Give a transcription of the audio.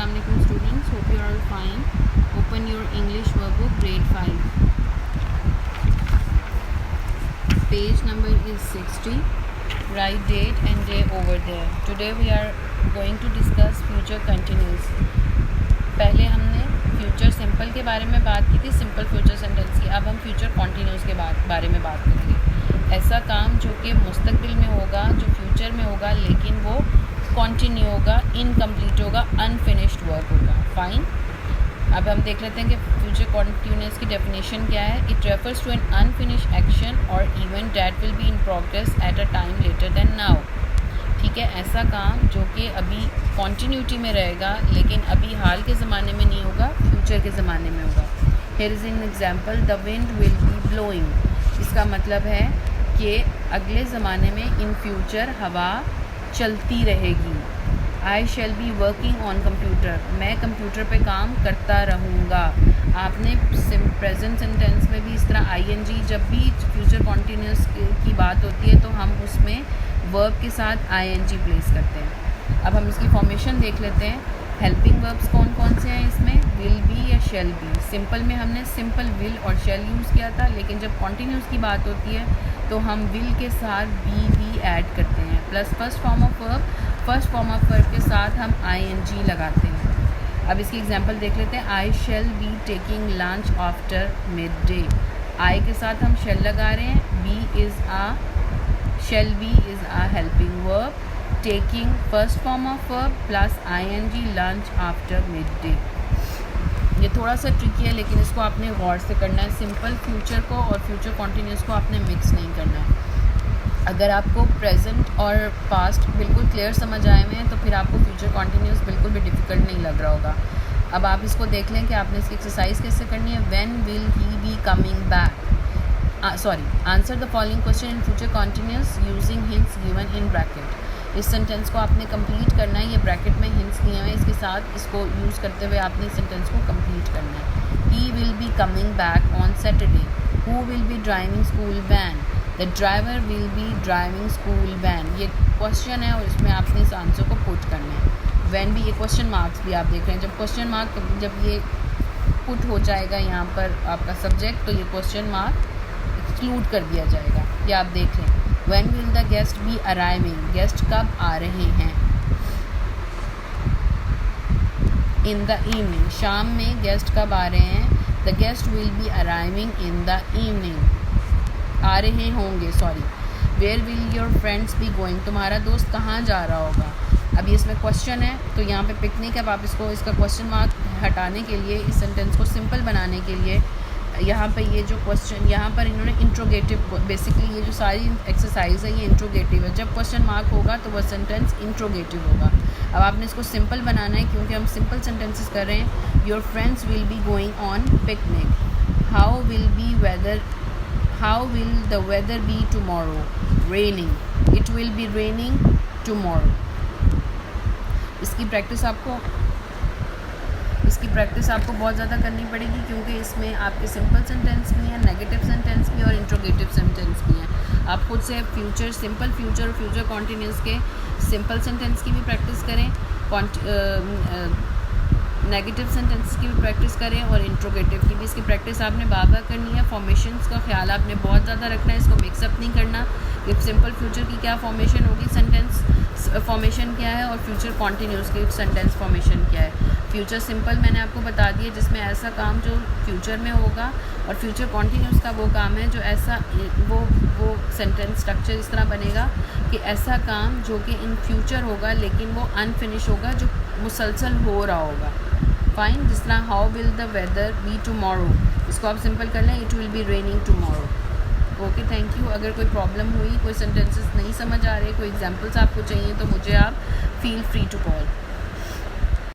Assalamualaikum students, hope you are all fine. Open your English workbook grade 5. Page number is 60. Write date and day over there. Today we are going to discuss future continuous. पहले हमने future simple के बारे में बात की थी, simple future sentence की. अब हम फ्यूचर कॉन्टीन्यूस के बारे में बात करेंगे. ऐसा काम जो कि मुस्तकबिल में होगा, जो फ्यूचर में होगा, लेकिन वो कॉन्टिन्यू होगा, इनकम्प्लीट होगा, अनफिनिश्ड वर्क होगा. फाइन. अब हम देख लेते हैं कि फ्यूचर कॉन्टीन्यूस की डेफिनेशन क्या है. It refers to an unfinished action और event that will be in progress at a time later than now. ठीक है, ऐसा काम जो कि अभी कॉन्टीन्यूटी में रहेगा लेकिन अभी हाल के ज़माने में नहीं होगा, फ्यूचर के ज़माने में होगा. Here is an example, the wind will be blowing. इसका मतलब है कि अगले ज़माने में इन फ्यूचर हवा चलती रहेगी. I shall be working on computer. मैं कंप्यूटर पे काम करता रहूँगा. आपने प्रेजेंट सेंटेंस में भी इस तरह आईएनजी, जब भी फ्यूचर कॉन्टीन्यूस की बात होती है तो हम उसमें वर्ब के साथ आईएनजी प्लेस करते हैं. अब हम इसकी फॉर्मेशन देख लेते हैं. हेल्पिंग वर्ब्स कौन कौन से हैं इसमें, विल बी या शैल बी. सिंपल में हमने सिंपल विल और शैल यूज़ किया था, लेकिन जब कॉन्टीन्यूस की बात होती है तो हम विल के साथ बी ऐड करते हैं, plus first form of verb के साथ हम आईएनजी लगाते हैं. अब इसकी एग्जांपल देख लेते हैं. I shall be taking lunch after mid day. I के साथ हम शैल लगा रहे हैं. Shall be is a helping verb. Taking first form of verb plus ING lunch after mid day. ये थोड़ा सा ट्रिकी है लेकिन इसको आपने गौर से करना है. सिंपल फ्यूचर को और फ्यूचर कॉन्टीन्यूस को आपने मिक्स नहीं करना है. अगर आपको प्रेजेंट और पास्ट बिल्कुल क्लियर समझ आए हुए हैं तो फिर आपको फ्यूचर कॉन्टीन्यूस बिल्कुल भी डिफ़िकल्ट नहीं लग रहा होगा. अब आप इसको देख लें कि आपने इसकी एक्सरसाइज कैसे करनी है. When will he B coming back. Answer the following question in future continuous using hints given in bracket. इस सेंटेंस को आपने कंप्लीट करना है. ये ब्रैकेट में हिंट्स दिए हुए हैं, इसके साथ इसको यूज़ करते हुए आपने इस सेंटेंस को कंप्लीट करना है. He will be coming back on Saturday. Who will be driving school van. The driver will be driving school van. ये क्वेश्चन है और इसमें आपने इस आंसर को पुट करना है. वैन भी, ये क्वेश्चन मार्क्स भी आप देख रहे हैं. जब क्वेश्चन मार्क जब ये पुट हो जाएगा यहाँ पर आपका सब्जेक्ट, तो ये क्वेश्चन मार्क एक्सक्लूड कर दिया जाएगा. ये आप देख लें. When will the guest be arriving? Guest कब आ रहे हैं. In the evening. शाम में गेस्ट कब आ रहे हैं. The guest will be arriving in the evening. आ रहे होंगे, sorry. Where will your friends be going? तुम्हारा दोस्त कहाँ जा रहा होगा. अब ये इसमें क्वेश्चन है तो यहाँ पे पिकनिक. अब आप इसका क्वेश्चन मार्क हटाने के लिए, इस सेंटेंस को सिंपल बनाने के लिए, यहाँ पे ये जो क्वेश्चन, यहाँ पर इन्होंने इंट्रोगेटिव, बेसिकली ये जो सारी एक्सरसाइज है ये इंट्रोगेटिव है. जब क्वेश्चन मार्क होगा तो वह सेंटेंस इंट्रोगेटिव होगा. अब आपने इसको सिंपल बनाना है क्योंकि हम सिंपल सेंटेंसेस कर रहे हैं. Your friends will be going on picnic. How will the weather be tomorrow. Raining. It will be raining tomorrow. इसकी प्रैक्टिस आपको बहुत ज़्यादा करनी पड़ेगी क्योंकि इसमें आपके सिंपल सेंटेंस भी हैं, नेगेटिव सेंटेंस भी और इंट्रोगेटिव सेंटेंस भी हैं. आप खुद से सिंपल फ्यूचर और फ्यूचर कॉन्टीन्यूस के सिंपल सेंटेंस की भी प्रैक्टिस करें, नेगेटिव सेंटेंस की भी प्रैक्टिस करें और इंट्रोगेटिव की भी. इसकी प्रैक्टिस आपने बार करनी है. फॉर्मेशंस का ख्याल आपने बहुत ज़्यादा रखना है. इसको मिक्सअप नहीं करना कि सिंपल फ्यूचर की क्या फॉर्मेशन होगी, सेंटेंस फॉर्मेशन क्या है, और फ्यूचर कॉन्टीन्यूस की सेंटेंस फॉर्मेशन क्या है. फ्यूचर सिंपल मैंने आपको बता दिया जिसमें ऐसा काम जो फ्यूचर में होगा, और फ्यूचर कॉन्टीन्यूस का वो काम है जो ऐसा वो सेंटेंस स्ट्रक्चर इस तरह बनेगा कि ऐसा काम जो कि इन फ्यूचर होगा लेकिन वो अनफिनिश होगा, जो मुसलसल हो रहा होगा. फाइन. जिस तरह how will the weather be tomorrow, इसको आप सिंपल कर लें, it will be raining tomorrow. Okay, thank you. अगर कोई प्रॉब्लम हुई, कोई सेंटेंसेस नहीं समझ आ रहे, कोई एग्जांपल्स आपको चाहिए तो मुझे आप फील फ्री टू कॉल.